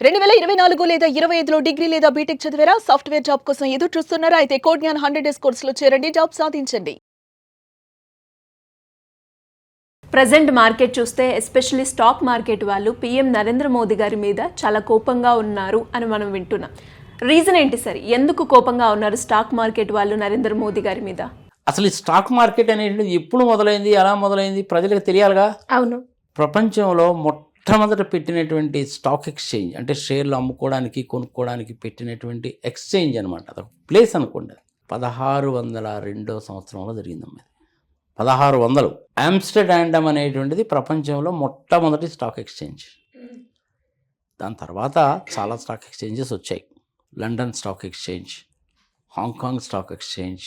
2024 లేదా 25లో డిగ్రీ లేదా బీటెక్ చదివారా? సాఫ్ట్‌వేర్ జాబ్ కోసం ఎదురు చూస్తున్నారా? అయితే కోడ్ జ్ఞాన్ 100 డేస్ కోర్సులో చేరండి, జాబ్ సాధించండి. ప్రెజెంట్ మార్కెట్ చూస్తే ఎస్పెషల్లీ స్టాక్ మార్కెట్ వాళ్ళు పీఎం నరేంద్ర మోదీ గారి మీద చాలా కోపంగా ఉన్నారు అని మనం వింటున్నాం. రీజన్ ఏంటి సార్? ఎందుకు కోపంగా ఉన్నారు స్టాక్ మార్కెట్ వాళ్ళు నరేంద్ర మోదీ గారి మీద? అసలు ఈ స్టాక్ మార్కెట్ అనేది ఎప్పుడు మొదలైంది, ఎలా మొదలైంది ప్రజలకు తెలియాలిగా. అవును, ప్రపంచంలో మొట్టమొదట పెట్టినటువంటి స్టాక్ ఎక్స్చేంజ్ అంటే షేర్లు అమ్ముకోవడానికి కొనుక్కోవడానికి పెట్టినటువంటి ఎక్స్చేంజ్ అనమాట. అదొక ప్లేస్ అనుకోండి. 1602 సంవత్సరంలో జరిగిందమ్మా. 1600 ఆమ్స్టర్డామ్ అనేటువంటిది ప్రపంచంలో మొట్టమొదటి స్టాక్ ఎక్స్చేంజ్. దాని తర్వాత చాలా స్టాక్ ఎక్స్చేంజెస్ వచ్చాయి. London stock exchange, Hong Kong stock exchange,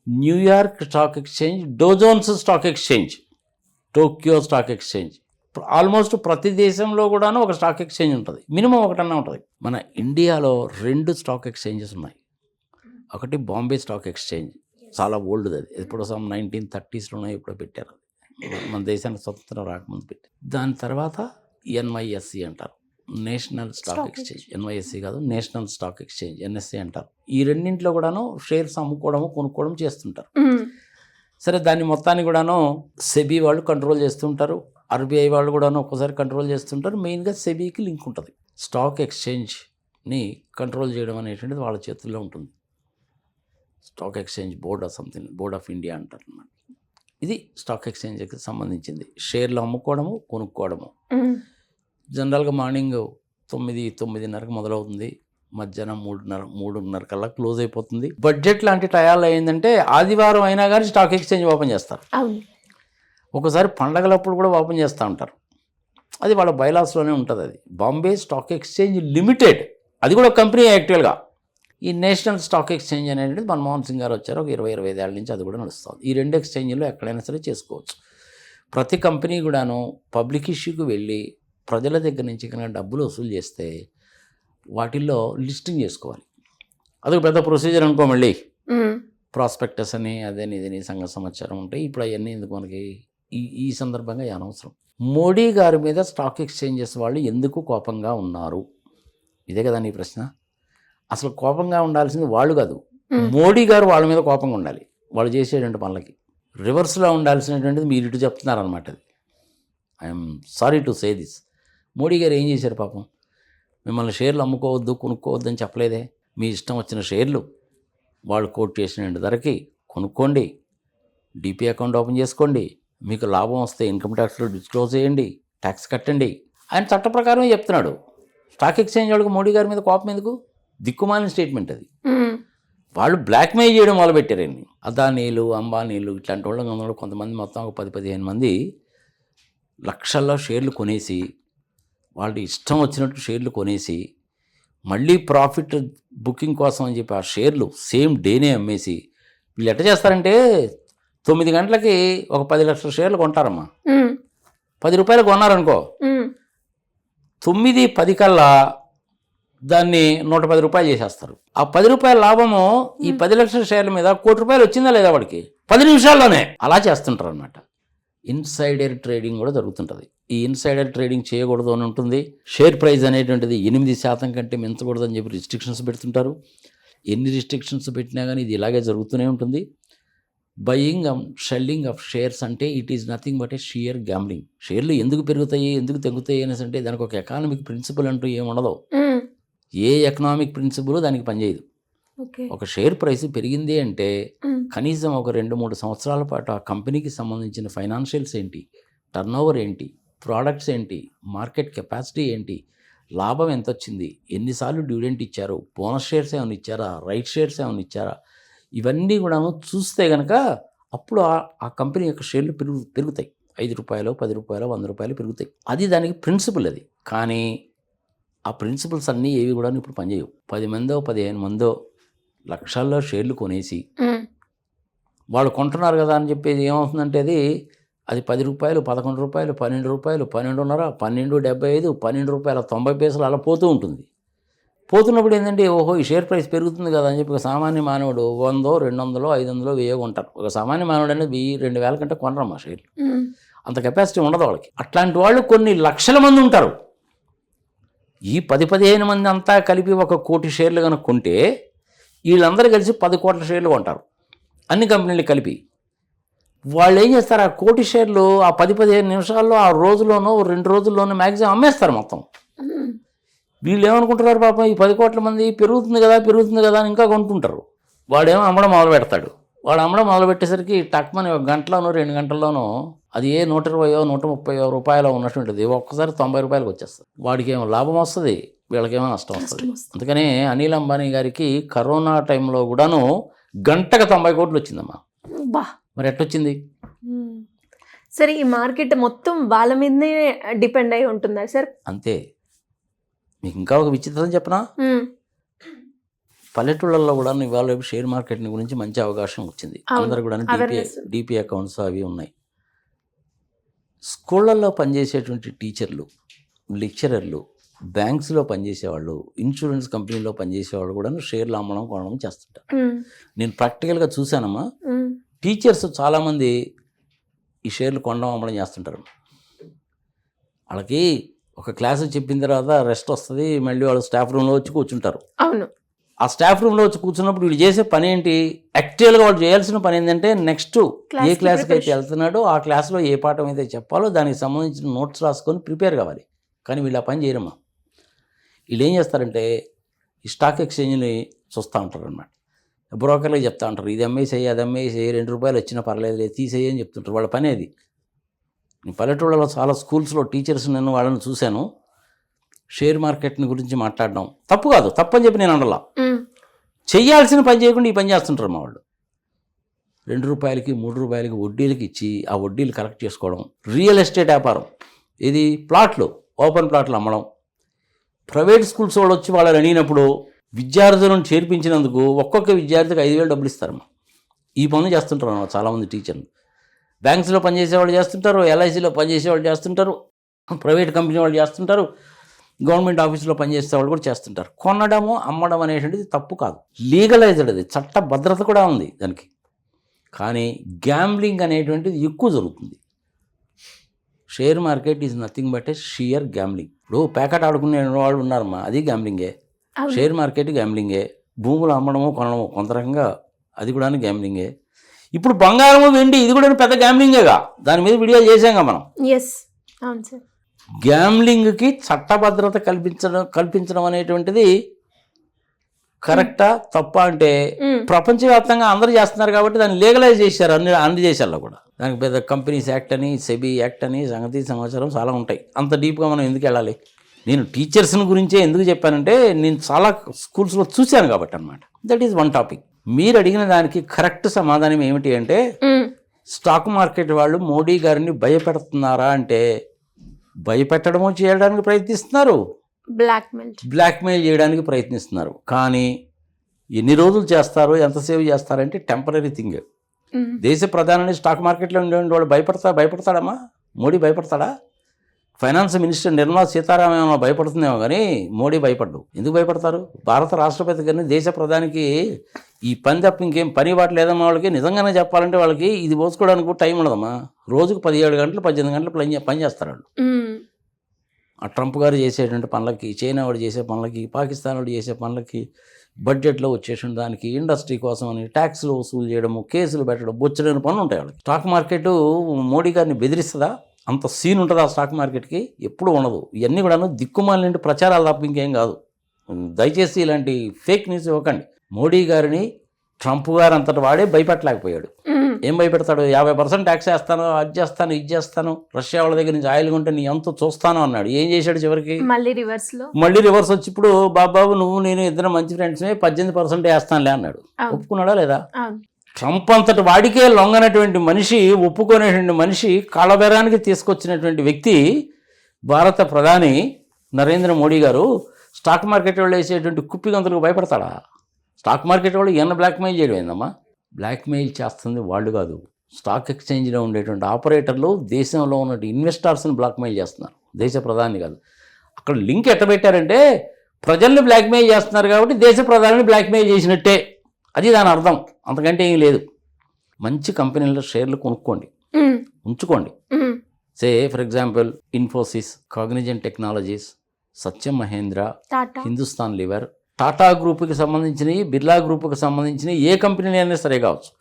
New York stock exchange, Dow Jones stock exchange, Tokyo stock exchange. Almost ప్రతి దేశంలో కూడాను ఒక స్టాక్ ఎక్స్చేంజ్ ఉంటుంది, మినిమం ఒకటన్నా ఉంటుంది. మన ఇండియాలో 2 స్టాక్ ఎక్స్చేంజెస్ ఉన్నాయి. ఒకటి బాంబే స్టాక్ ఎక్స్చేంజ్, చాలా ఓల్డ్ది. అది ఎప్పుడో 1930sలోనే ఎప్పుడో పెట్టారు. మన దేశానికి స్వతంత్రం రాకముందు పెట్టారు. దాని తర్వాత ఎన్వైఎస్సి అంటారు, నేషనల్ స్టాక్ ఎక్స్చేంజ్. ఎన్వైఎస్సి కాదు, నేషనల్ స్టాక్ ఎక్స్చేంజ్, ఎన్ఎస్సి అంటారు. ఈ రెండింటిలో కూడాను షేర్స్ అమ్ముకోవడము కొనుక్కోవడం చేస్తుంటారు. సరే, దాన్ని మొత్తాన్ని కూడాను సెబీ వాళ్ళు కంట్రోల్ చేస్తుంటారు, ఆర్బీఐ వాళ్ళు కూడాను ఒక్కోసారి కంట్రోల్ చేస్తుంటారు. మెయిన్గా సెబీకి లింక్ ఉంటుంది. స్టాక్ ఎక్స్చేంజ్ని కంట్రోల్ చేయడం అనేటువంటిది వాళ్ళ చేతుల్లో ఉంటుంది. Stock exchange board of something, board of India అంటారు అన్నమాట. ఇది స్టాక్ ఎక్స్చేంజ్కి సంబంధించింది. షేర్లు అమ్ముకోవడము కొనుక్కోవడము. జనరల్గా మార్నింగ్ 9-9:30 మొదలవుతుంది, మధ్యాహ్నం 3:30 కల్లా క్లోజ్ అయిపోతుంది. బడ్జెట్ లాంటి టయాల్లో ఏంటంటే ఆదివారం అయినా కానీ స్టాక్ ఎక్స్చేంజ్ ఓపెన్ చేస్తారు. ఒకసారి పండగలప్పుడు కూడా ఓపెన్ చేస్తూ ఉంటారు. అది వాళ్ళ బైలాస్లోనే ఉంటుంది. అది బాంబే స్టాక్ ఎక్స్చేంజ్ లిమిటెడ్, అది కూడా కంపెనీ యాక్చువల్గా. ఈ నేషనల్ స్టాక్ ఎక్స్చేంజ్ అనేది మన్మోహన్ సింగ్ గారు వచ్చారు, ఒక 20-25 ఏళ్ళ నుంచి అది కూడా నడుస్తుంది. ఈ 2 ఎక్స్చేంజ్లో ఎక్కడైనా సరే చేసుకోవచ్చు. ప్రతి కంపెనీ కూడాను పబ్లిక్ ఇష్యూకి వెళ్ళి ప్రజల దగ్గర నుంచి కనుక డబ్బులు వసూలు చేస్తే వాటిల్లో లిస్టింగ్ చేసుకోవాలి. అదొక పెద్ద ప్రొసీజర్ అనుకో. మళ్ళీ ప్రాస్పెక్టస్ అని అదేని ఇదని సంఘ సమాచారం ఉంటాయి. ఇప్పుడు అవన్నీ ఎందుకు మనకి ఈ సందర్భంగా అనవసరం. మోడీ గారి మీద స్టాక్ ఎక్స్చేంజెస్ వాళ్ళు ఎందుకు కోపంగా ఉన్నారు? ఇదే కదా నీ ప్రశ్న. అసలు కోపంగా ఉండాల్సింది వాళ్ళు కాదు, మోడీ గారు వాళ్ళ మీద కోపంగా ఉండాలి, వాళ్ళు చేసేటువంటి పనులకి. రివర్స్లో ఉండాల్సినటువంటిది మీరు ఇటు చెప్తున్నారనమాట. అది I'm sorry to say this. Modi గారు ఏం చేశారు పాపం? మిమ్మల్ని షేర్లు అమ్ముకోవద్దు కొనుక్కోవద్దు అని చెప్పలేదే. మీ ఇష్టం వచ్చిన షేర్లు వాళ్ళు కోట్ చేసిన ధరకి కొనుక్కోండి, డిపి అకౌంట్ ఓపెన్ చేసుకోండి, మీకు లాభం వస్తే ఇన్కమ్ ట్యాక్స్లో డిస్క్లోజ్ చేయండి, ట్యాక్స్ కట్టండి. ఆయన చట్ట ప్రకారమే చెప్తున్నాడు. స్టాక్ ఎక్స్చేంజ్ వాళ్ళకి మోడీ గారి మీద కోపం ఎందుకు? దిక్కుమాలిన స్టేట్మెంట్ అది. వాళ్ళు బ్లాక్మెయిల్ చేయడం మొదలుపెట్టారండి. అదానీలు, అంబానీలు ఇట్లాంటి వాళ్ళు కొంతమంది, మొత్తం ఒక 10-15 మంది లక్షల్లో షేర్లు కొనేసి, వాళ్ళు ఇష్టం వచ్చినట్టు షేర్లు కొనేసి, మళ్ళీ ప్రాఫిట్ బుకింగ్ కోసం అని చెప్పి ఆ షేర్లు సేమ్ డేనే అమ్మేసి, వీళ్ళు ఎట్ట చేస్తారంటే 9 గంటలకి ఒక 10 లక్షల షేర్లు కొంటారమ్మా. 10 రూపాయలు కొన్నారనుకో, 9:10 కల్లా దాన్ని 110 రూపాయలు చేసేస్తారు. ఆ 10 రూపాయల లాభము ఈ 10 లక్షల షేర్ల మీద ₹1 కోటి వచ్చిందా లేదా వాడికి 10 నిమిషాల్లోనే. అలా చేస్తుంటారు అనమాట. ఇన్సైడర్ ట్రేడింగ్ కూడా జరుగుతుంటుంది. ఈ ఇన్సైడర్ ట్రేడింగ్ చేయకూడదు అని ఉంటుంది. షేర్ ప్రైస్ అనేటువంటిది 8% కంటే మించకూడదు అని చెప్పి రిస్ట్రిక్షన్స్ పెడుతుంటారు. ఎన్ని రిస్ట్రిక్షన్స్ పెట్టినా కానీ ఇది ఇలాగే జరుగుతూనే ఉంటుంది. Buying and selling of shares అంటే it is nothing but a sheer gambling. షేర్లు ఎందుకు పెరుగుతాయి, ఎందుకు తగ్గుతాయి అనేసి అంటే దానికి ఒక ఎకనామిక్ ప్రిన్సిపల్ అంటూ ఏముండదు. ఏ ఎకనామిక్ ప్రిన్సిపల్ దానికి పనిచేయదు. ఒక షేర్ ప్రైస్ పెరిగింది అంటే కనీసం ఒక 2-3 సంవత్సరాల పాటు ఆ కంపెనీకి సంబంధించిన ఫైనాన్షియల్స్ ఏంటి, టర్న్ ఓవర్ ఏంటి, ప్రోడక్ట్స్ ఏంటి, మార్కెట్ కెపాసిటీ ఏంటి, లాభం ఎంత వచ్చింది, ఎన్నిసార్లు డివిడెంట్ ఇచ్చారు, బోనస్ షేర్స్ ఏమైనా ఇచ్చారా, రైట్ షేర్స్ ఏమైనా ఇచ్చారా, ఇవన్నీ కూడా చూస్తే కనుక అప్పుడు ఆ కంపెనీ యొక్క షేర్లు పెరుగుతాయి. ₹5, ₹10, ₹100 పెరుగుతాయి. అది దానికి ప్రిన్సిపల్. అది కానీ ఆ ప్రిన్సిపల్స్ అన్నీ ఏవి కూడా ఇప్పుడు పనిచేయవు. 10 మందో 15 మందో లక్షల్లో షేర్లు కొనేసి వాళ్ళు కొంటున్నారు కదా అని చెప్పేది ఏమవుతుందంటే అది ₹10, ₹11, ₹12, ₹12.5, ₹12.75, ₹12.90 అలా పోతూ ఉంటుంది. పోతున్నప్పుడు ఏంటంటే ఓహో ఈ షేర్ ప్రైస్ పెరుగుతుంది కదా అని చెప్పి ఒక సామాన్య మానవుడు 100, 200, 500, 1000 కొంటారు. ఒక సామాన్య మానవుడు అనేది 1000-2000 కంటే కొనరమ్మా షేర్లు. అంత కెపాసిటీ ఉండదు వాళ్ళకి. అట్లాంటి వాళ్ళు కొన్ని లక్షల మంది ఉంటారు. ఈ 10-15 మంది అంతా కలిపి 1 కోటి షేర్లు కనుక కొంటే వీళ్ళందరూ కలిసి 10 కోట్ల షేర్లు కొంటారు, అన్ని కంపెనీలు కలిపి. వాళ్ళు ఏం చేస్తారు, ఆ కోటి షేర్లు ఆ 10-15 నిమిషాల్లో, ఆ రోజులోనో 2 రోజుల్లోనో మ్యాక్సిమం అమ్మేస్తారు మొత్తం. వీళ్ళు ఏమనుకుంటున్నారు, పాపం ఈ 10 కోట్ల మంది పెరుగుతుంది కదా అని ఇంకా కొనుక్కుంటారు. వాడేమో అమ్మడం మొదలు పెడతాడు. వాడు అమ్మడం మొదలు పెట్టేసరికి టక్మని 1 గంటలోనో 2 గంటల్లోనో అది ఏ 120-130 రూపాయలు ఉన్నటువంటిది ఒక్కసారి 90 రూపాయలకు వచ్చేస్తుంది. వాడికి ఏమో లాభం వస్తుంది, వీళ్ళకేమో నష్టం వస్తుంది. అందుకనే అనిల్ అంబానీ గారికి కరోనా టైంలో కూడాను గంటకు 90 కోట్లు వచ్చిందమ్మా. బా, మరి ఎట్టొచ్చింది? సరే, ఈ మార్కెట్ మొత్తం వాళ్ళ మీదనే డిపెండ్ అయి ఉంటుందా సార్? అంతే. మీకు ఇంకా ఒక విచిత్రం చెప్పనా, పల్లెటూళ్ళల్లో కూడా ఇవాళ రేపు షేర్ మార్కెట్ గురించి మంచి అవకాశం వచ్చింది. అందరు కూడా డిపి అకౌంట్స్ అవి ఉన్నాయి. స్కూళ్ళల్లో పనిచేసేటువంటి టీచర్లు, లెక్చరర్లు, బ్యాంక్స్లో పనిచేసేవాళ్ళు, ఇన్సూరెన్స్ కంపెనీలో పనిచేసేవాళ్ళు కూడా షేర్లు అమ్మడం కొనడం చేస్తుంటారు. నేను ప్రాక్టికల్గా చూశానమ్మా. టీచర్స్ చాలామంది ఈ షేర్లు కొనడం అమ్మడం చేస్తుంటారు. వాళ్ళకి ఒక క్లాసు చెప్పిన తర్వాత రెస్ట్ వస్తుంది, మళ్ళీ వాళ్ళు స్టాఫ్ రూమ్లో వచ్చి కూర్చుంటారు. అవును. ఆ స్టాఫ్ రూమ్లో వచ్చి కూర్చున్నప్పుడు వీళ్ళు చేసే పని ఏంటి, యాక్చువల్గా వాళ్ళు చేయాల్సిన పని ఏంటంటే నెక్స్ట్ ఏ క్లాస్కి అయితే వెళ్తున్నాడో ఆ క్లాస్లో ఏ పాఠం అయితే చెప్పాలో దానికి సంబంధించిన నోట్స్ రాసుకొని ప్రిపేర్ కావాలి. కానీ వీళ్ళు ఆ పని చేయరమ్మా. వీళ్ళు ఏం చేస్తారంటే ఈ స్టాక్ ఎక్స్చేంజ్ని చూస్తూ ఉంటారు అనమాట. బ్రోకర్లే చెప్తా ఉంటారు, ఇది అమ్మేసేయి, అది అమ్మేసేయి, 2 రూపాయలు వచ్చినా పర్లేదు, తీసేయి అని చెప్తుంటారు. వాళ్ళ పని అది. పల్లెటూళ్ళలో చాలా స్కూల్స్లో టీచర్స్ నేను వాళ్ళని చూశాను. షేర్ మార్కెట్ని గురించి మాట్లాడడం తప్పు కాదు, తప్పని చెప్పి నేను అనలా. చెయ్యాల్సిన పని చేయకుండా ఈ పని చేస్తుంటారు మా వాళ్ళు. 2 రూపాయలకి 3 రూపాయలకి వడ్డీలకి ఇచ్చి ఆ వడ్డీలు కలెక్ట్ చేసుకోవడం. రియల్ ఎస్టేట్ వ్యాపారం, ఇది ప్లాట్లు, ఓపెన్ ప్లాట్లు అమ్మడం. ప్రైవేట్ స్కూల్స్ వాళ్ళు వచ్చి వాళ్ళని అడిగినప్పుడు విద్యార్థులను చేర్పించినందుకు ఒక్కొక్క విద్యార్థికి 5,000 డబ్బులు ఇస్తారమ్మా. ఈ పనులు చేస్తుంటారు అన్నమాట చాలామంది టీచర్లు. బ్యాంక్స్లో పనిచేసేవాళ్ళు చేస్తుంటారు, ఎల్ఐసిలో పనిచేసేవాళ్ళు చేస్తుంటారు, ప్రైవేట్ కంపెనీ వాళ్ళు చేస్తుంటారు, గవర్నమెంట్ ఆఫీసులో పనిచేసే వాళ్ళు కూడా చేస్తుంటారు. కొనడము అమ్మడం అనేటువంటిది తప్పు కాదు, లీగలైజ్డ్, అది చట్ట భద్రత కూడా ఉంది దానికి. కానీ గ్యాంబ్లింగ్ అనేటువంటిది ఎక్కువ జరుగుతుంది. Share market is nothing but a sheer gambling. ఇప్పుడు ప్యాకెట్ ఆడుకునే వాళ్ళు ఉన్నారమ్మా, అది గ్యాంబ్లింగే. Share market గ్యాంబ్లింగే. భూములు అమ్మడము కొనడము కొంత రకంగా అది కూడా గ్యాంబ్లింగే. ఇప్పుడు బంగారము వెండి ఇది కూడా పెద్ద గ్యాంబ్లింగేగా, దాని మీద వీడియోలు చేసాంగా మనం. అవును సార్. గ్యాంబ్లింగ్కి చట్టభద్రత కల్పించడం అనేటువంటిది కరెక్టా తప్ప అంటే ప్రపంచవ్యాప్తంగా అందరూ చేస్తున్నారు కాబట్టి దాన్ని లీగలైజ్ చేశారు అన్ని దేశాల్లో కూడా. దానికి పెద్ద కంపెనీస్ యాక్ట్ అని, సెబీ యాక్ట్ అని, సంగతి సమాచారం చాలా ఉంటాయి. అంత డీప్గా మనం ఎందుకు వెళ్ళాలి? నేను టీచర్స్ని గురించే ఎందుకు చెప్పానంటే నేను చాలా స్కూల్స్లో చూశాను కాబట్టి అనమాట. That is one topic. మీరు అడిగిన దానికి కరెక్ట్ సమాధానం ఏమిటి అంటే, స్టాక్ మార్కెట్ వాళ్ళు మోడీ గారిని భయపెడుతున్నారా అంటే భయపెట్టడము చేయడానికి ప్రయత్నిస్తున్నారు, బ్లాక్మెయిల్ చేయడానికి ప్రయత్నిస్తున్నారు. కానీ ఎన్ని రోజులు చేస్తారో ఎంతసేపు చేస్తారంటే టెంపరీ థింగ్. దేశ ప్రధాని స్టాక్ మార్కెట్లో ఉండే వాళ్ళు భయపడతాడమ్మా? మోడీ భయపడతాడా? ఫైనాన్స్ మినిస్టర్ నిర్మలా సీతారామన్ ఏమో భయపడుతుందేమో కానీ మోడీ భయపడ్డు. ఎందుకు భయపడతారు? భారత రాష్ట్రపతి గారిని దేశ ప్రధానికి ఈ పని తప్ప ఇంకేం పని బాట లేదమ్మా. వాళ్ళకి నిజంగానే చెప్పాలంటే వాళ్ళకి ఇది పోసుకోవడానికి టైం ఉండదమ్మా. రోజుకు 17 గంటలు 18 గంటలు పని చేస్తారు వాళ్ళు. ఆ ట్రంప్ గారు చేసేటువంటి పనులకి, చైనా వాడు చేసే పనులకి, పాకిస్తాన్ వాడు చేసే పనులకి, బడ్జెట్లో వచ్చేసిన దానికి, ఇండస్ట్రీ కోసం అని ట్యాక్స్లు వసూలు చేయడము, కేసులు పెట్టడం, బొచ్చడని పనులు ఉంటాయి వాళ్ళకి. స్టాక్ మార్కెట్ మోడీ గారిని బెదిరిస్తుందా? అంత సీన్ ఉంటుందా స్టాక్ మార్కెట్కి? ఎప్పుడు ఉండదు. ఇవన్నీ కూడాను దిక్కుమాలిన ప్రచారాలు తప్ప ఇంకేం కాదు. దయచేసి ఇలాంటి ఫేక్ న్యూస్ ఇవ్వకండి. మోడీ గారిని ట్రంప్ గారు అంతటి వాడే భయపెట్టలేకపోయాడు. ఏం భయపెడతాడు? 50% ట్యాక్స్ వేస్తాను, అది చేస్తాను, ఇది చేస్తాను, రష్యా వాళ్ళ దగ్గర నుంచి ఆయిల్ కొంటే నీ ఎంత చూస్తాను అన్నాడు. ఏం చేశాడు చివరికి? మళ్ళీ రివర్స్ వచ్చి ఇప్పుడు బాబాబు నువ్వు నేను ఇద్దరు మంచి ఫ్రెండ్స్మే 18% వేస్తానులే అన్నాడు. ఒప్పుకున్నాడా లేదా? ట్రంప్ అంతటి వాడికే లొంగనటువంటి మనిషి, ఒప్పుకునేటువంటి మనిషి, కాళ్ళబేరానికి తీసుకొచ్చినటువంటి వ్యక్తి భారత ప్రధాని నరేంద్ర మోడీ గారు స్టాక్ మార్కెట్ వాళ్ళు వేసేటువంటి కుప్పిగంతులకు భయపడతాడా? స్టాక్ మార్కెట్ వాళ్ళు ఏమన్నా బ్లాక్మెయిల్ చేయడం ఏందమ్మా? బ్లాక్మెయిల్ చేస్తుంది వాళ్ళు కాదు, స్టాక్ ఎక్స్చేంజ్లో ఉండేటువంటి ఆపరేటర్లు దేశంలో ఉన్న ఇన్వెస్టర్స్ని బ్లాక్మెయిల్ చేస్తున్నారు, దేశ ప్రధాని కాదు. అక్కడ లింక్ ఎట్టబెట్టారంటే ప్రజల్ని బ్లాక్మెయిల్ చేస్తున్నారు కాబట్టి దేశ ప్రధానిని బ్లాక్మెయిల్ చేసినట్టే, అది దాని అర్థం. అంతకంటే ఏం లేదు. మంచి కంపెనీల షేర్లు కొనుక్కోండి, ఉంచుకోండి. Say for example Infosys, Cognizant technologies, Satyam Mahindra, Tata. Hindustan Lever, Tata గ్రూప్కి సంబంధించినవి, బిర్లా గ్రూప్కి సంబంధించినవి ఏ కంపెనీ అయినా సరే కావచ్చు.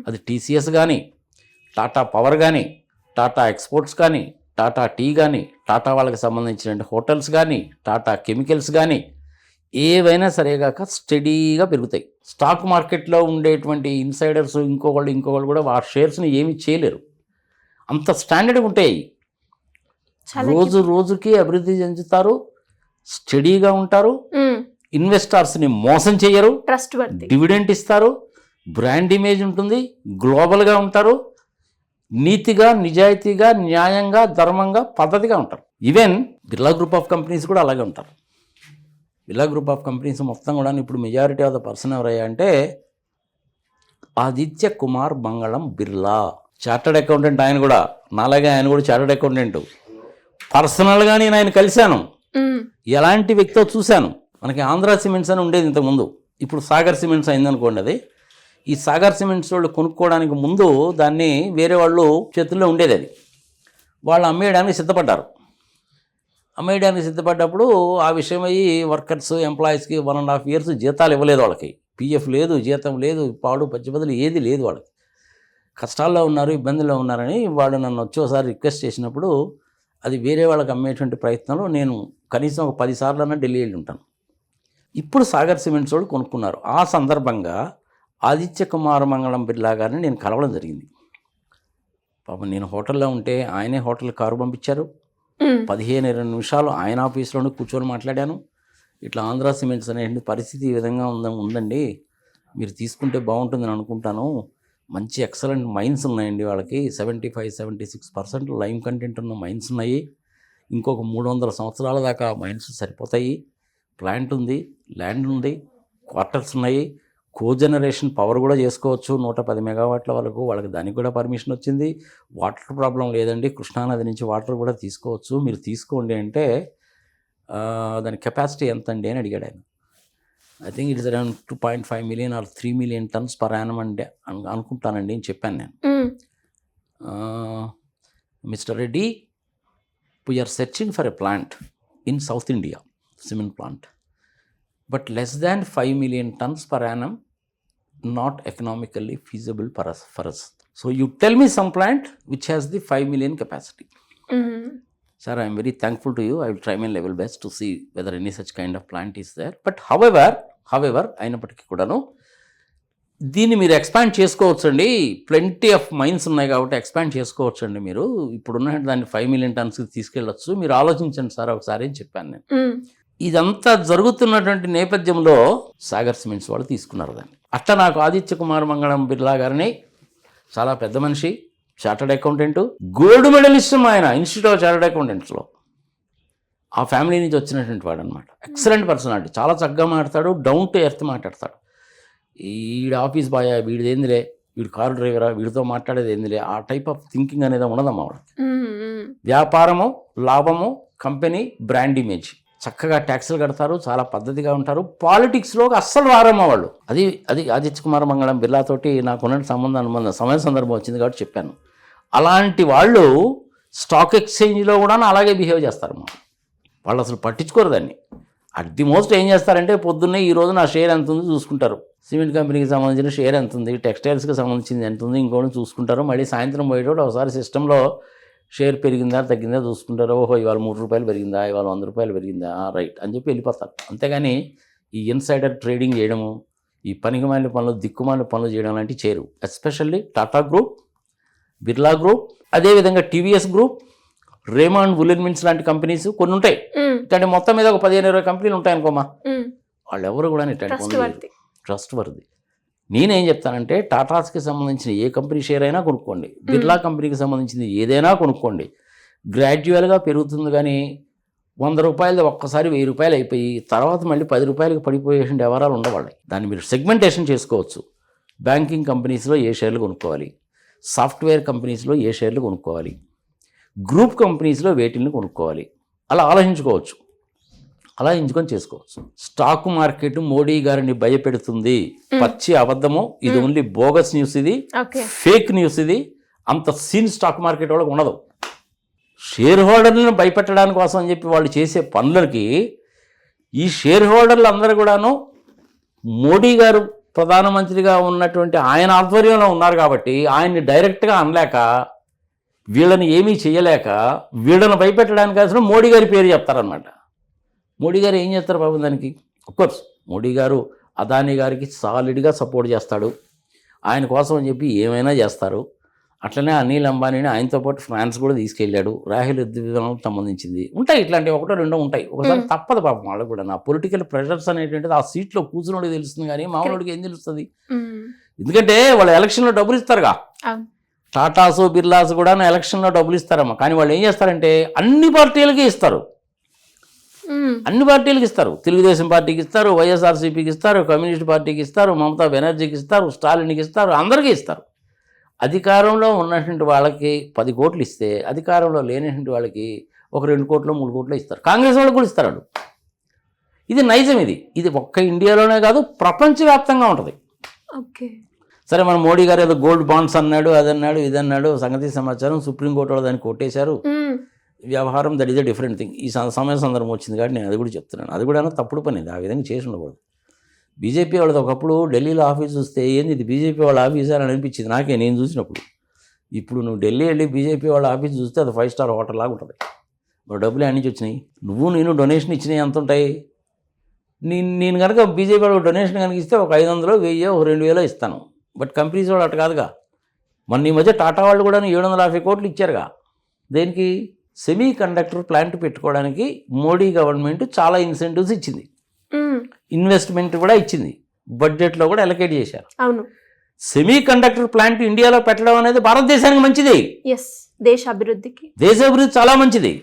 అది టీసీఎస్ కానీ, టాటా పవర్ కానీ, టాటా ఎక్స్పోర్ట్స్ కానీ, టాటా టీ కానీ, టాటా వాళ్ళకి సంబంధించిన హోటల్స్ కానీ, టాటా కెమికల్స్ కానీ, ఏవైనా సరే కాక స్టడీగా పెరుగుతాయి. స్టాక్ మార్కెట్లో ఉండేటువంటి ఇన్సైడర్స్ ఇంకొకళ్ళు కూడా ఆ షేర్స్ని ఏమీ చేయలేరు, అంత స్టాండర్డ్గా ఉంటాయి. రోజు రోజుకి అభివృద్ధి చెందుతారు, స్టడీగా ఉంటారు, ఇన్వెస్టర్స్ని మోసం చేయరు, ట్రస్ట్ వర్తీ, డివిడెంట్ ఇస్తారు, బ్రాండ్ ఇమేజ్ ఉంటుంది, గ్లోబల్గా ఉంటారు, నీతిగా, నిజాయితీగా, న్యాయంగా, ధర్మంగా, పద్ధతిగా ఉంటారు. Even Birla group of companies కూడా అలాగే ఉంటారు. బిర్లా గ్రూప్ ఆఫ్ కంపెనీస్ మొత్తం కూడా ఇప్పుడు మెజారిటీ ఆఫ్ ద పర్సన్ ఎవరయ్యా అంటే ఆదిత్య కుమార్ మంగళం బిర్లా, చార్టర్డ్ అకౌంటెంట్. ఆయన కూడా నాలాగే ఆయన కూడా చార్టర్డ్ అకౌంటెంట్. పర్సనల్గా నేను ఆయన కలిశాను, ఎలాంటి వ్యక్తితో చూశాను. మనకి ఆంధ్ర సిమెంట్స్ అని ఉండేది ఇంతకుముందు, ఇప్పుడు సాగర్ సిమెంట్స్ అయిందనుకోండి. అది ఈ సాగర్ సిమెంట్స్ వాళ్ళు కొనుక్కోవడానికి ముందు దాన్ని వేరే వాళ్ళు చేతుల్లో ఉండేది. అది వాళ్ళు అమ్మేయడానికి సిద్ధపడ్డారు. అమ్మేయడానికి సిద్ధపడ్డప్పుడు ఆ విషయం అయ్యి వర్కర్స్, ఎంప్లాయీస్కి 1.5 years జీతాలు ఇవ్వలేదు. వాళ్ళకి పిఎఫ్ లేదు, జీతం లేదు, పాడు పచ్చిబదులు ఏది లేదు. వాళ్ళకి కష్టాల్లో ఉన్నారు, ఇబ్బందుల్లో ఉన్నారని వాళ్ళు నన్ను వచ్చి ఒకసారి రిక్వెస్ట్ చేసినప్పుడు అది వేరే వాళ్ళకి అమ్మేటువంటి ప్రయత్నంలో నేను కనీసం ఒక 10 సార్లు ఢిల్లీ వెళ్ళి ఉంటాను. ఇప్పుడు సాగర్ సిమెంట్స్ వాళ్ళు కొనుక్కున్నారు. ఆ సందర్భంగా ఆదిత్య కుమార్ మంగళం బిర్లా గారిని నేను కలవడం జరిగింది. పాపం నేను హోటల్లో ఉంటే ఆయనే హోటల్ కారు పంపించారు. 15-20 నిమిషాలు ఆయన ఆఫీస్లోనే కూర్చొని మాట్లాడాను. ఇట్లా ఆంధ్ర సిమెంట్స్ అనే పరిస్థితి ఈ విధంగా ఉందండి, మీరు తీసుకుంటే బాగుంటుందని అనుకుంటాను. మంచి ఎక్సలెంట్ మైన్స్ ఉన్నాయండి వాళ్ళకి, 75-76% లైమ్ కంటెంట్ ఉన్న మైన్స్ ఉన్నాయి. ఇంకొక 300 సంవత్సరాల దాకా మైన్స్ సరిపోతాయి. ప్లాంట్ ఉంది, ల్యాండ్ ఉంది, క్వార్టర్స్ ఉన్నాయి, కోజనరేషన్ పవర్ కూడా చేసుకోవచ్చు 110 మెగావాట్ల వరకు. వాళ్ళకి దానికి కూడా పర్మిషన్ వచ్చింది. వాటర్ ప్రాబ్లం లేదండి, కృష్ణానది నుంచి వాటర్ కూడా తీసుకోవచ్చు, మీరు తీసుకోండి అంటే దాని కెపాసిటీ ఎంత అండి అని అడిగాడు ఆయన. I think it's around 2.5 million or 3 million tons per annum అంటే అనుకుంటానండి అని చెప్పాను నేను. Mister Reddy, we are searching for a plant in South India, cement plant, but less than 5 million tons per annum not economically feasible for us. So you tell me some plant which has the 5 million capacity. Sir, I am very thankful to you. I will try my level best to see whether any such kind of plant is there. But however అయినప్పటికీ కూడాను దీన్ని మీరు expand చేసుకోవచ్చండి, plenty of mines ఉన్నాయి కాబట్టి expand చేసుకోవచ్చండి, మీరు ఇప్పుడున్న దాన్ని 5 million tonsకి తీసుకెళ్ళొచ్చు, మీరు ఆలోచించండి సార్ ఒకసారి అని చెప్పాను నేను. ఇదంతా జరుగుతున్నటువంటి నేపథ్యంలో సాగర్ సిమెంట్స్ వాళ్ళు తీసుకున్నారు దాన్ని. అట్లా నాకు ఆదిత్య కుమార్ మంగళం బిర్లా గారిని, చాలా పెద్ద మనిషి, చార్టర్డ్ అకౌంటెంట్, గోల్డ్ మెడలిస్ట్ ఆయన ఇన్స్టిట్యూట్ ఆఫ్ చార్టర్డ్ అకౌంటెంట్స్లో, ఆ ఫ్యామిలీ నుంచి వచ్చినటువంటి వాడు అనమాట. ఎక్సలెంట్ పర్సనాలిటీ, చాలా చక్కగా మాట్లాడతాడు, డౌన్ టు ఎర్త్ మాట్లాడతాడు. వీడి ఆఫీస్ బాయ్, వీడిది ఏందిలే, వీడు కారు డ్రైవరా, వీడితో మాట్లాడేది ఏందిలే, ఆ టైప్ ఆఫ్ థింకింగ్ అనేది ఉండదమ్మా వాళ్ళకి. వ్యాపారము, లాభము, కంపెనీ, బ్రాండ్ ఇమేజ్, చక్కగా ట్యాక్సులు కడతారు, చాలా పద్ధతిగా ఉంటారు. పాలిటిక్స్లో అస్సలు రారమ్మా వాళ్ళు. అది ఆదిత్య కుమార్ మంగళం బిర్లాతోటి నాకున్న సమయ సందర్భం వచ్చింది కాబట్టి చెప్పాను. అలాంటి వాళ్ళు స్టాక్ ఎక్స్చేంజ్లో కూడా అలాగే బిహేవ్ చేస్తారమ్మా. వాళ్ళు అసలు పట్టించుకోరు దాన్ని. అట్ ది మోస్ట్ ఏం చేస్తారంటే పొద్దున్నే ఈ రోజు నా షేర్ ఎంత ఉంది చూసుకుంటారు, సిమెంట్ కంపెనీకి సంబంధించిన షేర్ ఎంత ఉంది, టెక్స్టైల్స్కి సంబంధించింది ఎంత ఉంది, ఇంకోటి చూసుకుంటారు. మళ్ళీ సాయంత్రం పోయేటప్పుడు ఒకసారి సిస్టంలో షేర్ పెరిగిందా తగ్గిందా చూసుకుంటారు. ఓహో ఇవాళ 3 రూపాయలు పెరిగిందా, ఇవాళ 100 రూపాయలు పెరిగిందా, రైట్ అని చెప్పి వెళ్ళిపోతారు. అంతేగాని ఈ ఇన్సైడర్ ట్రేడింగ్ చేయడము, ఈ పనికిమాలిన పనులు, దిక్కుమాలిన పనులు చేయడం లాంటివి చేయరు. Especially Tata group, Birla group, అదేవిధంగా TVS group, Raymond woollen mills లాంటి కంపెనీస్ కొన్ని ఉంటాయి. అంటే మొత్తం మీద ఒక 15-20 కంపెనీలు ఉంటాయి అనుకోమా, వాళ్ళు ఎవరు కూడా ట్రస్ట్ వర్ది. నేనేం చెప్తానంటే టాటాస్కి సంబంధించిన ఏ కంపెనీ షేర్ అయినా కొనుక్కోండి, బిర్లా కంపెనీకి సంబంధించింది ఏదైనా కొనుక్కోండి. గ్రాడ్యువల్గా పెరుగుతుంది, కానీ 100 రూపాయలు ఒక్కసారి 1000 రూపాయలు అయిపోయి తర్వాత మళ్ళీ 10 రూపాయలకి పడిపోయే వ్యవహారాలు ఉండవాళ్ళి. దాన్ని మీరు సెగ్మెంటేషన్ చేసుకోవచ్చు. బ్యాంకింగ్ కంపెనీస్లో ఏ షేర్లు కొనుక్కోవాలి, సాఫ్ట్వేర్ కంపెనీస్లో ఏ షేర్లు కొనుక్కోవాలి, గ్రూప్ కంపెనీస్లో వేటిల్ని కొనుక్కోవాలి, అలా ఆలోచించుకోవచ్చు, అలా ఎంచుకొని చేసుకోవచ్చు. స్టాక్ మార్కెట్ మోడీ గారిని భయపెడుతుంది, పచ్చి అబద్ధము, ఇది ఓన్లీ బోగస్ న్యూస్, ఇది ఫేక్ న్యూస్, ఇది అంత సీన్ స్టాక్ మార్కెట్ వాళ్ళకి ఉండదు. షేర్ హోల్డర్లను భయపెట్టడానికి కోసం అని చెప్పి వాళ్ళు చేసే పనులకి ఈ షేర్ హోల్డర్లు అందరూ కూడాను మోడీ గారు ప్రధానమంత్రిగా ఉన్నటువంటి ఆయన ఆధ్వర్యంలో ఉన్నారు కాబట్టి ఆయన్ని డైరెక్ట్గా అనలేక వీళ్ళని ఏమీ చేయలేక వీళ్ళని భయపెట్టడానికి అసలు మోడీ గారి పేరు చెప్తారనమాట. మోడీ గారు ఏం చేస్తారు బాబు దానికి? అఫ్కోర్స్ మోడీ గారు అదానీ గారికి సాలిడ్గా సపోర్ట్ చేస్తాడు, ఆయన కోసం అని చెప్పి ఏమైనా చేస్తారు. అట్లనే అనిల్ అంబానీని ఆయనతో పాటు ఫ్రాన్స్ కూడా తీసుకెళ్ళాడు. రాహుల్ విధానాలకు సంబంధించింది ఉంటాయి, ఇట్లాంటివి ఒకటో రెండో ఉంటాయి. ఒకసారి తప్పదు పాపం వాళ్ళకు కూడా. నా పొలిటికల్ ప్రెషర్స్ అనేటువంటిది ఆ సీట్లో కూర్చున్నోడికి తెలుస్తుంది కానీ మామూలుడికి ఏం తెలుస్తుంది? ఎందుకంటే వాళ్ళు ఎలక్షన్లో డబ్బులు ఇస్తారుగా. టాటాసు బిర్లాస్ కూడా ఎలక్షన్లో డబ్బులు ఇస్తారమ్మా. కానీ వాళ్ళు ఏం చేస్తారంటే అన్ని పార్టీలకి ఇస్తారు, అన్ని పార్టీలకు ఇస్తారు. తెలుగుదేశం పార్టీకి ఇస్తారు, వైఎస్ఆర్సీపీకి ఇస్తారు, కమ్యూనిస్ట్ పార్టీకి ఇస్తారు, మమతా బెనర్జీకి ఇస్తారు, స్టాలిన్కి ఇస్తారు, అందరికీ ఇస్తారు. అధికారంలో ఉన్నటువంటి వాళ్ళకి 10 కోట్లు ఇస్తే అధికారంలో లేనటువంటి వాళ్ళకి ఒక 2 కోట్లు 3 కోట్లు ఇస్తారు. కాంగ్రెస్ వాళ్ళకి కూడా ఇస్తారు వాళ్ళు. ఇది నైజం. ఇది ఒక్క ఇండియాలోనే కాదు, ప్రపంచవ్యాప్తంగా ఉంటుంది. ఓకే, సరే మన మోడీ గారు ఏదో గోల్డ్ బాండ్స్ అన్నాడు, అదన్నాడు, ఇదన్నాడు, సంగతి సమాచారం సుప్రీంకోర్టు వాళ్ళు దాన్ని కొట్టేశారు. వ్యవహారం that is a different thing. ఈ సమయ సందర్భం వచ్చింది కాబట్టి నేను అది కూడా చెప్తున్నాను. అది కూడా తప్పుడు పని, ఆ విధంగా చేసి ఉండకూడదు. బీజేపీ వాళ్ళది ఒకప్పుడు ఢిల్లీలో ఆఫీస్ చూస్తే ఏంది ఇది బీజేపీ వాళ్ళ ఆఫీస్ అని అనిపించింది నాకే, నేను చూసినప్పుడు. ఇప్పుడు నువ్వు ఢిల్లీ వెళ్ళి బీజేపీ వాళ్ళ ఆఫీస్ చూస్తే అది 5 స్టార్ హోటల్ లాగా ఉంటుంది. మరి డబ్బులు ఎన్ని నుంచి వచ్చినాయి? నేను డొనేషన్ ఇచ్చినవి ఎంత ఉంటాయి? నేను కనుక బీజేపీ వాళ్ళకి డొనేషన్ కనుక ఇస్తే ఒక 500, 1000, ఒక 2000 ఇస్తాను. బట్ కంపెనీస్ వాళ్ళు అటు కాదుగా. మొన్న ఈ మధ్య టాటా వాళ్ళు కూడా 750 కోట్లు ఇచ్చారుగా. దేనికి? సెమీ కండక్టర్ ప్లాంట్ పెట్టుకోవడానికి మోడీ గవర్నమెంట్ చాలా ఇన్సెంటివ్స్ ఇచ్చింది, ఇన్వెస్ట్మెంట్ కూడా ఇచ్చింది, బడ్జెట్లో కూడా అలొకేట్ చేశారు. అవును, సెమీ కండక్టర్ ప్లాంట్ ఇండియాలో పెట్టడం అనేది భారతదేశానికి మంచిది, దేశ అభివృద్ధి చాలా మంచిది.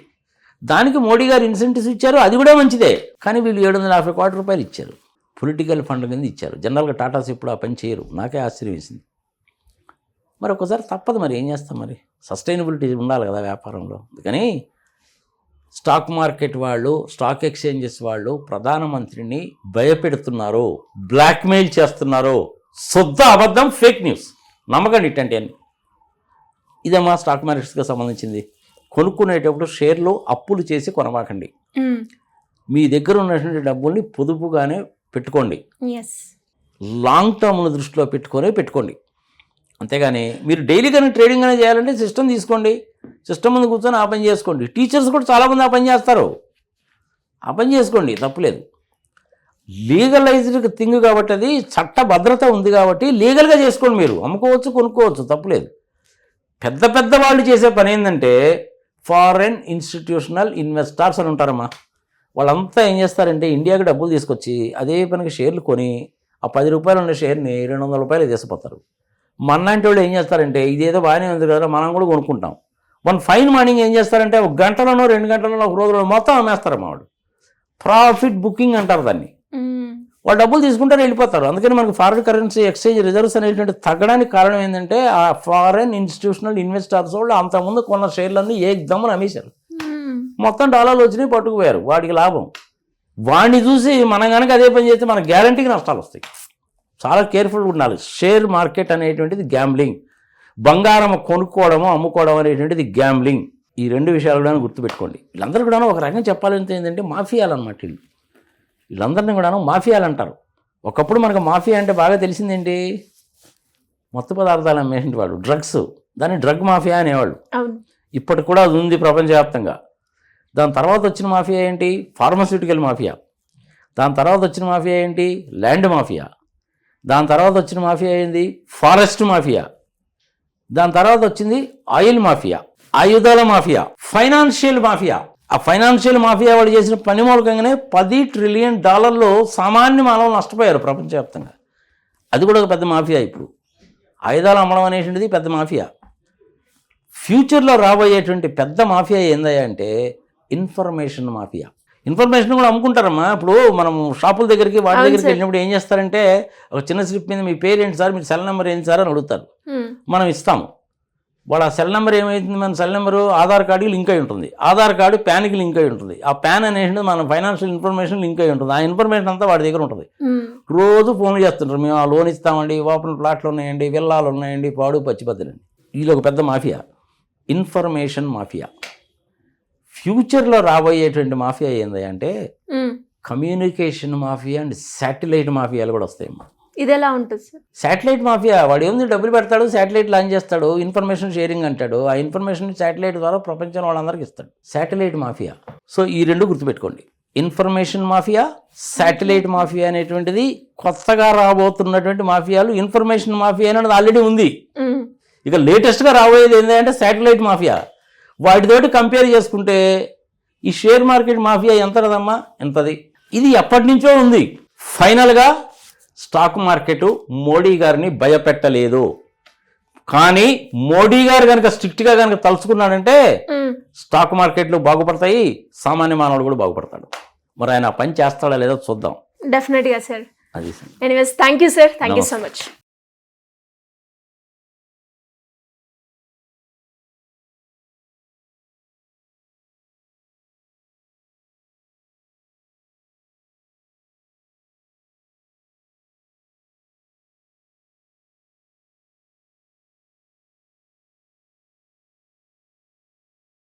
దానికి మోడీ గారు ఇన్సెంటివ్స్ ఇచ్చారు, అది కూడా మంచిదే. కానీ వీళ్ళు 750 కోట్ల రూపాయలు ఇచ్చారు, పొలిటికల్ ఫండ్ కింద ఇచ్చారు. జనరల్గా టాటాస్ ఇప్పుడు ఆ పని చేయరు, నాకే ఆశ్చర్యం వేసింది. మరి ఒక్కసారి తప్పదు, మరి ఏం చేస్తాం? మరి సస్టైనబిలిటీ ఉండాలి కదా వ్యాపారంలో. అందుకని స్టాక్ మార్కెట్ వాళ్ళు, స్టాక్ ఎక్స్చేంజెస్ వాళ్ళు ప్రధానమంత్రిని భయపెడుతున్నారు, బ్లాక్మెయిల్ చేస్తున్నారు. శుద్ధ అబద్ధం, ఫేక్ న్యూస్. నమ్మకండి ఇట్టంటే అని. ఇదేమా స్టాక్ మార్కెట్స్కి సంబంధించింది. కొనుక్కునేటప్పుడు షేర్లు అప్పులు చేసి కొనమాకండి. మీ దగ్గర ఉన్నటువంటి డబ్బుల్ని పొదుపుగానే పెట్టుకోండి, లాంగ్ టర్మ్ను దృష్టిలో పెట్టుకోండి. అంతేగాని మీరు డైలీ కానీ ట్రేడింగ్ అనేది చేయాలంటే సిస్టమ్ తీసుకోండి, సిస్టమ్ ముందు కూర్చొని ఆ పని చేసుకోండి. టీచర్స్ కూడా చాలామంది ఆ పని చేస్తారు, ఆ పని చేసుకోండి, తప్పులేదు. లీగలైజ్డ్ థింగ్ కాబట్టి, అది చట్ట భద్రత ఉంది కాబట్టి లీగల్గా చేసుకోండి. మీరు అమ్ముకోవచ్చు, కొనుక్కోవచ్చు, తప్పులేదు. పెద్ద వాళ్ళు చేసే పని ఏంటంటే ఫారెన్ ఇన్స్టిట్యూషనల్ ఇన్వెస్టర్స్ అని ఉంటారమ్మా. వాళ్ళంతా ఏం చేస్తారంటే ఇండియాకి డబ్బులు తీసుకొచ్చి అదే పనికి షేర్లు కొని ఆ 10 రూపాయలు ఉన్న షేర్ని 200 రూపాయలు తీసుకుపోతారు. మన్నాంటి వాళ్ళు ఏం చేస్తారంటే ఇదేదో బాగానే ఉంది కదా మనం కూడా కొనుక్కుంటాం. వన్ ఫైన్ మార్నింగ్ ఏం చేస్తారంటే 1 గంటలోనో 2 గంటలోనో ఒక రోజులో మొత్తం అమ్మేస్తారమ్మా. వాడు ప్రాఫిట్ బుకింగ్ అంటారు దాన్ని. వాళ్ళు డబ్బులు తీసుకుంటారు, వెళ్ళిపోతారు. అందుకని మనకు ఫారిన్ కరెన్సీ ఎక్స్చేంజ్ రిజర్వ్స్ అనేటువంటి తగ్గడానికి కారణం ఏంటంటే ఆ ఫారెన్ ఇన్స్టిట్యూషనల్ ఇన్వెస్టర్స్ వాళ్ళు అంతకుముందు కొన్న షేర్లన్నీ ఏకదమ్మని అమ్మేశారు, మొత్తం డాలర్లు వచ్చినాయి, పట్టుకుపోయారు. వాడికి లాభం. వాడిని చూసి మనం కనుక అదే పని చేస్తే మన గ్యారంటీకి నష్టాలు వస్తాయి. చాలా కేర్ఫుల్గా ఉండాలి. షేర్ మార్కెట్ అనేటువంటిది గ్యాంబ్లింగ్. బంగారం కొనుక్కోవడము, అమ్ముకోవడం అనేటువంటిది గ్యాంబ్లింగ్. ఈ 2 విషయాలు కూడా గుర్తుపెట్టుకోండి. వీళ్ళందరూ కూడా ఒక రకంగా చెప్పాలంటే ఏంటంటే మాఫియాలు అన్నమాట. వీళ్ళందరినీ కూడా మాఫియాలు అంటారు. ఒకప్పుడు మనకు మాఫియా అంటే బాగా తెలిసిందేంటి? మత్తు పదార్థాలు అమ్మేటువంటి వాడు, డ్రగ్స్, దాన్ని డ్రగ్ మాఫియా అనేవాళ్ళు. ఇప్పటికి కూడా అది ఉంది ప్రపంచవ్యాప్తంగా. దాని తర్వాత వచ్చిన మాఫియా ఏంటి? Pharmaceutical mafia. దాని తర్వాత వచ్చిన మాఫియా ఏంటి? Land mafia. దాని తర్వాత వచ్చిన మాఫియా ఏంది? Forest mafia. దాని తర్వాత వచ్చింది ఆయిల్ మాఫియా, ఆయుధాల మాఫియా, ఫైనాన్షియల్ మాఫియా. ఆ ఫైనాన్షియల్ మాఫియా వాళ్ళు చేసిన పని మూలకంగానే $10 ట్రిలియన్ సామాన్య మానవులు నష్టపోయారు ప్రపంచవ్యాప్తంగా. అది కూడా ఒక పెద్ద మాఫియా. ఇప్పుడు ఆయుధాలు అమ్మడం అనేటువంటిది పెద్ద మాఫియా. ఫ్యూచర్లో రాబోయేటువంటి పెద్ద మాఫియా ఏందయ్యా అంటే ఇన్ఫర్మేషన్ మాఫియా. ఇన్ఫర్మేషన్ కూడా అమ్ముకుంటారమ్మా. ఇప్పుడు మనం షాపుల దగ్గరికి వాటి దగ్గరికి వెళ్ళినప్పుడు ఏం చేస్తారంటే ఒక చిన్న స్లిప్ మీద మీ పేరు ఏంటి సార్, మీ సెల్ నెంబర్ ఏంటి సార్ అని అడుగుతారు. మనం ఇస్తాము. వాడు ఆ సెల్ నెంబర్ ఏమైతుంది? మన సెల్ నెంబరు ఆధార్ కార్డుకి లింక్ అయి ఉంటుంది, ఆధార్ కార్డు ప్యాన్కి లింక్ అయి ఉంటుంది, ఆ ప్యాన్ అనేది మన ఫైనాన్షియల్ ఇన్ఫర్మేషన్ లింక్ అయి ఉంటుంది. ఆ ఇన్ఫర్మేషన్ అంతా వాడి దగ్గర ఉంటుంది. రోజు ఫోన్లు చేస్తుంటారు, మేము ఆ లోన్ ఇస్తామండి, ఓపెన్ ప్లాట్లు ఉన్నాయండి, విల్లాలు ఉన్నాయండి, పాడు పచ్చిబద్దలండి. వీళ్ళు ఒక పెద్ద మాఫియా, ఇన్ఫర్మేషన్ మాఫియా. ఫ్యూచర్లో రాబోయేటువంటి మాఫియా ఏంది అంటే మ్మ్. కమ్యూనికేషన్ మాఫియా అండ్ శాటిలైట్ మాఫియాలు కూడా వస్తాయమ్మా. ఇది ఎలా ఉంటుంది సార్? శాటిలైట్ మాఫియా వాడు ఏంది డబ్బులు పెడతాడు, శాటిలైట్ లాంచ్ చేస్తాడు, ఇన్ఫర్మేషన్ షేరింగ్ అంటాడు, ఆ ఇన్ఫర్మేషన్ శాటిలైట్ ద్వారా ప్రపంచం వాళ్ళందరికీ ఇస్తాడు. Satellite mafia. సో ఈ రెండు గుర్తుపెట్టుకోండి, ఇన్ఫర్మేషన్ మాఫియా, శాటిలైట్ మాఫియా అనేటువంటిది కొత్తగా రాబోతున్నటువంటి మాఫియాలు. ఇన్ఫర్మేషన్ మాఫియా అనేది ఆల్రెడీ ఉంది. మ్మ్. ఇక లేటెస్ట్గా రాబోయేది ఏంటంటే శాటిలైట్ మాఫియా. వాటితోటి కంపేర్ చేసుకుంటే ఈ షేర్ మార్కెట్ మాఫియా ఎంత కదమ్మా, ఎంతది. ఇది ఎప్పటి నుంచో ఉంది. ఫైనల్గా స్టాక్ మార్కెట్ మోడీ గారిని భయపెట్టలేదు. కానీ మోడీ గారు కనుక స్ట్రిక్ట్గా కనుక తలుచుకున్నాడంటే మ్మ్. స్టాక్ మార్కెట్లు బాగుపడతాయి, సామాన్య మానవుడు కూడా బాగుపడతాడు. మరి ఆయన ఆ పని చేస్తాడా లేదో చూద్దాం. డెఫినెట్గా సార్. అది anyways thank you sir, thank you so much.